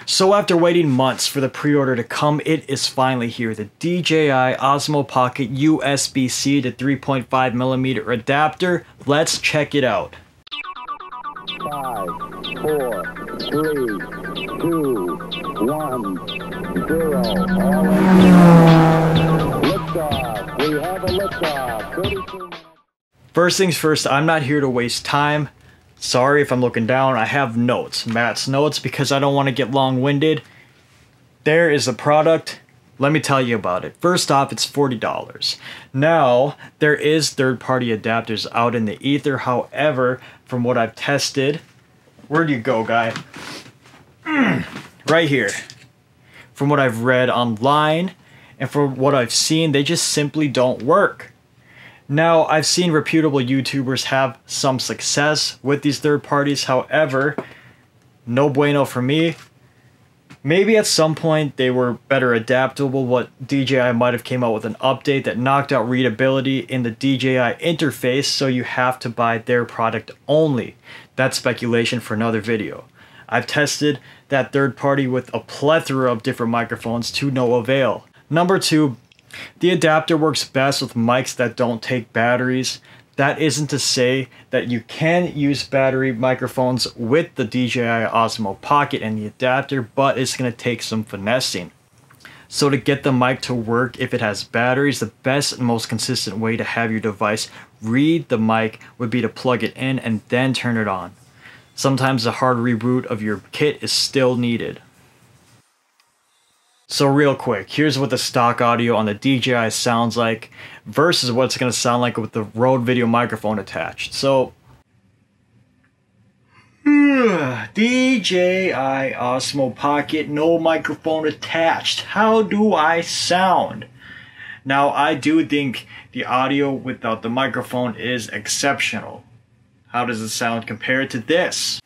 So after waiting months for the pre-order to come, it is finally here. The DJI OSMO Pocket USB-C to 3.5mm adapter. Let's check it out. 5, 4, 3, 2, 1, 0. Liftoff. We have a liftoff. 32 minutes. First things first, I'm not here to waste time. Sorry if I'm looking down. I have notes, Matt's notes, because I don't want to get long-winded. There is the product. Let me tell you about it. First off, it's $40. Now, there is third-party adapters out in the ether. However, from what I've tested, where'd you go, guy? Right here. From what I've read online and from what I've seen, they just simply don't work. Now, I've seen reputable YouTubers have some success with these third parties. However, no bueno for me. Maybe at some point they were better adaptable. What DJI might have came out with an update that knocked out readability in the DJI interface, so you have to buy their product only. That's speculation for another video. I've tested that third party with a plethora of different microphones to no avail. Number 2, the adapter works best with mics that don't take batteries. That isn't to say that you can use battery microphones with the DJI OSMO Pocket and the adapter, but it's going to take some finessing. So to get the mic to work if it has batteries, the best and most consistent way to have your device read the mic would be to plug it in and then turn it on. Sometimes a hard reboot of your kit is still needed. So real quick, here's what the stock audio on the DJI sounds like versus what it's going to sound like with the Rode video microphone attached. So, DJI OSMO Pocket, no microphone attached. How do I sound? Now, I do think the audio without the microphone is exceptional. How does it sound compared to this?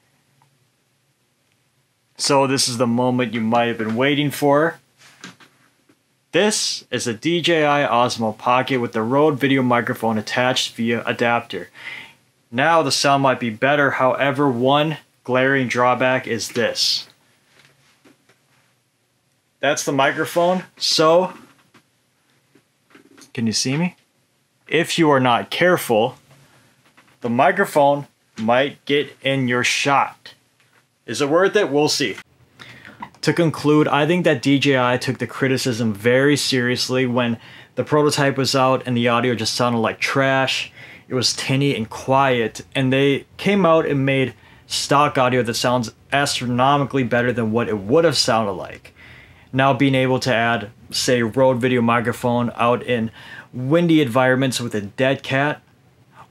So this is the moment you might have been waiting for. This is a DJI OSMO Pocket with the Rode video microphone attached via adapter. Now the sound might be better, however, one glaring drawback is this. That's the microphone, so can you see me? If you are not careful, the microphone might get in your shot. Is it worth it? We'll see. To conclude, I think that DJI took the criticism very seriously when the prototype was out and the audio just sounded like trash. It was tinny and quiet, and they came out and made stock audio that sounds astronomically better than what it would have sounded like. Now being able to add, say, Rode video microphone out in windy environments with a dead cat,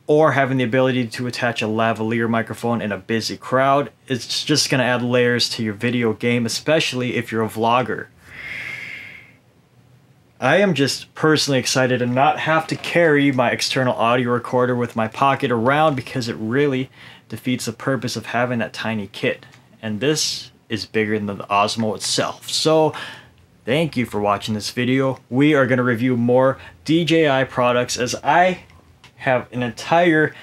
or having the ability to attach a lavalier microphone in a busy crowd, it's just going to add layers to your video game, especially if you're a vlogger. I am just personally excited to not have to carry my external audio recorder with my pocket around, because it really defeats the purpose of having that tiny kit. And this is bigger than the Osmo itself. So thank you for watching this video. We are going to review more DJI products, as I have an entire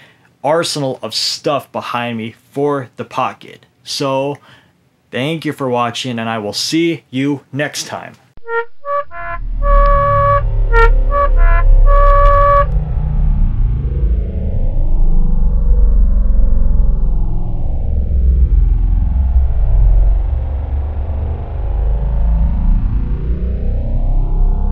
arsenal of stuff behind me for the Pocket. So thank you for watching, and I will see you next time.